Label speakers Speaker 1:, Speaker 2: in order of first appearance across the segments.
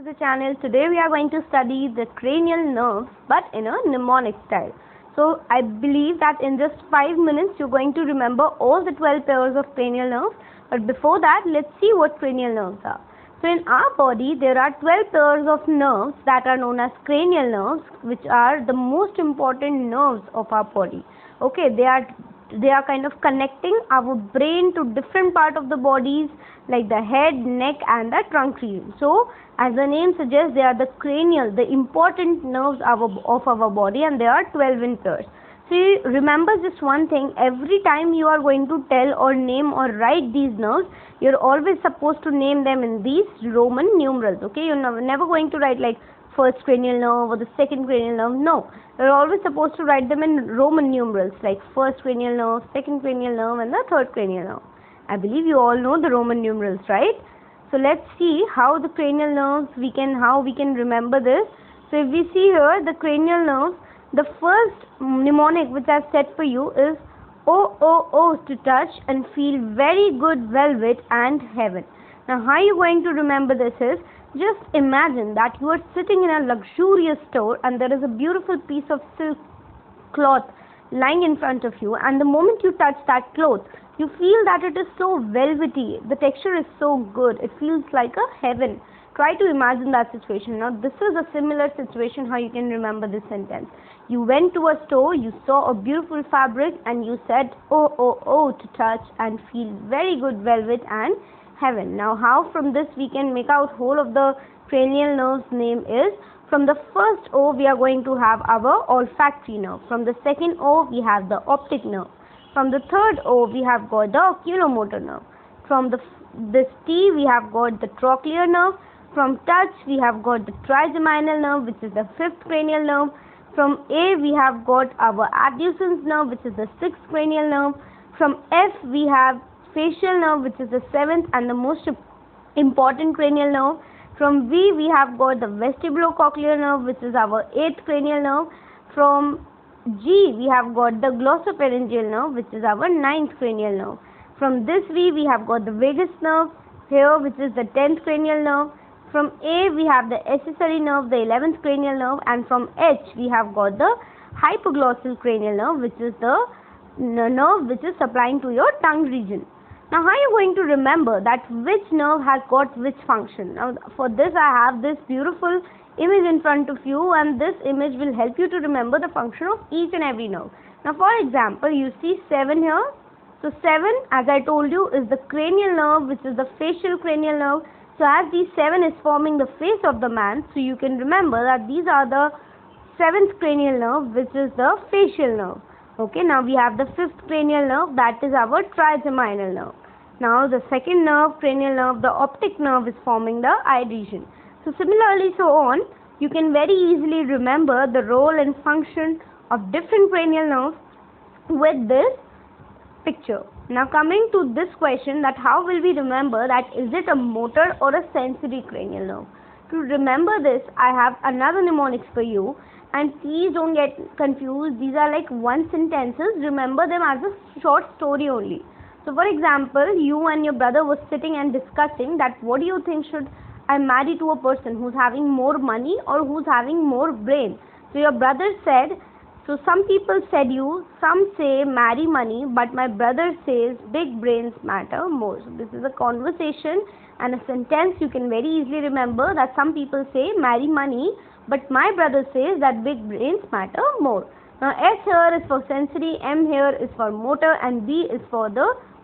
Speaker 1: to the channel. Today we are going to study the cranial nerves but in a mnemonic style. So I believe that in just 5 minutes you're going to remember all the 12 pairs of cranial nerves. But before that, let's see what cranial nerves are. So in our body there are 12 pairs of nerves that are known as cranial nerves, which are the most important nerves of our body. Okay, they are kind of connecting our brain to different part of the bodies like the head, neck and the trunk region. So as the name suggests, they are the cranial, the important nerves of our body, and they are 12 in pairs. So remember just one thing: every time you are going to tell or name or write these nerves, you're always supposed to name them in these Roman numerals. Okay, you're never going to write like first cranial nerve or the second cranial nerve. No, you're always supposed to write them in Roman numerals like first cranial nerve, second cranial nerve and the third cranial nerve. I believe you all know the Roman numerals, right? So let's see how the cranial nerves how we can remember this. So if we see here the cranial nerves, the first mnemonic which I've set for you is O O O, to touch and feel very good velvet and heaven. Now how you going to remember this is, just imagine that you are sitting in a luxurious store and there is a beautiful piece of silk cloth lying in front of you, and the moment you touch that cloth, you feel that it is so velvety, the texture is so good, it feels like a heaven. Try to imagine that situation. Now this is a similar situation how you can remember this sentence. You went to a store, you saw a beautiful fabric and you said oh oh oh, to touch and feel very good velvet and heaven. Now how from this we can make out whole of the cranial nerve's name is, from the first O we are going to have our olfactory nerve, from the second O we have the optic nerve, from the third O we have got the oculomotor nerve, from this T we have got the trochlear nerve, from touch we have got the trigeminal nerve, which is the fifth cranial nerve, from A we have got our abducens nerve, which is the sixth cranial nerve, from F we have facial nerve, which is the seventh and the most important cranial nerve, from V we have got the vestibulocochlear nerve, which is our eighth cranial nerve, from G we have got the glossopharyngeal nerve, which is our ninth cranial nerve, from this V we have got the vagus nerve here, which is the 10th cranial nerve, from A we have the accessory nerve, the 11th cranial nerve, and from H we have got the hypoglossal cranial nerve, which is the nerve which is supplying to your tongue region. Now how are you going to remember that which nerve has got which function? Now for this I have this beautiful image in front of you, and this image will help you to remember the function of each and every nerve. Now for example, you see 7 here. So 7, as I told you, is the cranial nerve, which is the facial cranial nerve. So as these 7 is forming the face of the man, so you can remember that these are the 7th cranial nerve, which is the facial nerve. Okay, now we have the 5th cranial nerve, that is our trigeminal nerve. Now the second nerve, cranial nerve, the optic nerve, is forming the eye region. So similarly so on, you can very easily remember the role and function of different cranial nerves with this picture. Now coming to this question, that how will we remember that is it a motor or a sensory cranial nerve? To remember this, I have another mnemonics for you, and please don't get confused. These are like one sentences. Remember them as a short story only. So for example, you and your brother was sitting and discussing that what do you think, should I marry to a person who's having more money or who's having more brain? So your brother said, so some people said you, some say marry money, but my brother says big brains matter more. So this is a conversation and a sentence you can very easily remember, that some people say marry money, but my brother says that big brains matter more. Now S here is for sensory, M here is for motor, and B is for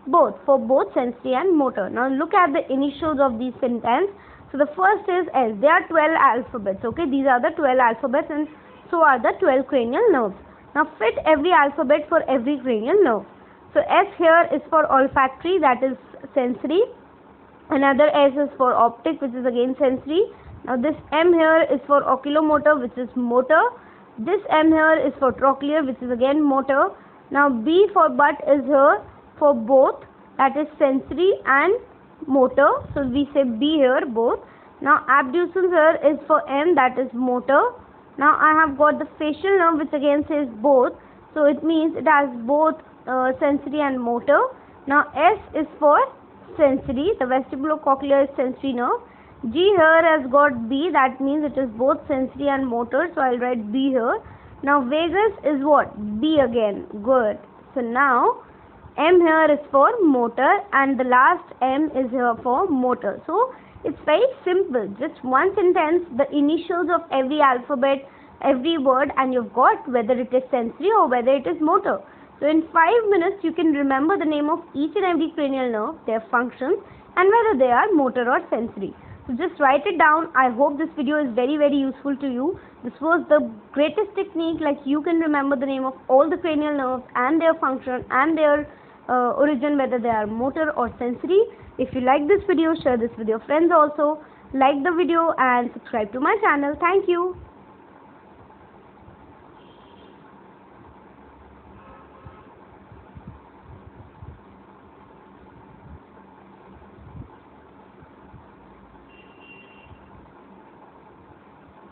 Speaker 1: both sensory and motor. Now look at the initials of these sentences. So the first is S. There are 12 alphabets. Okay, these are the 12 alphabets, and so are the 12 cranial nerves. Now fit every alphabet for every cranial nerve. So S here is for olfactory, that is sensory. Another S is for optic, which is again sensory. Now this M here is for oculomotor, which is motor. This M here is for trochlear, which is again motor. Now B for butt is here for both, that is sensory and motor. So we say B here, both. Now abducens here is for M, that is motor. Now I have got the facial nerve, which again says both. So it means it has both sensory and motor. Now S is for sensory, the vestibulocochlear is sensory nerve. G here has got B, that means it is both sensory and motor, so I'll write B here. Now vagus is what? B again. Good. So now M here is for motor and the last M is here for motor. So it's very simple. Just one sentence, the initials of every alphabet, every word, and you've got whether it is sensory or whether it is motor. So in 5 minutes you can remember the name of each and every cranial nerve, their functions, and whether they are motor or sensory. So just write it down. I hope this video is very useful to you. This was the greatest technique, like you can remember the name of all the cranial nerves and their function and their origin, whether they are motor or sensory. If you like this video, share this with your friends also. Like the video and subscribe to my channel. Thank you.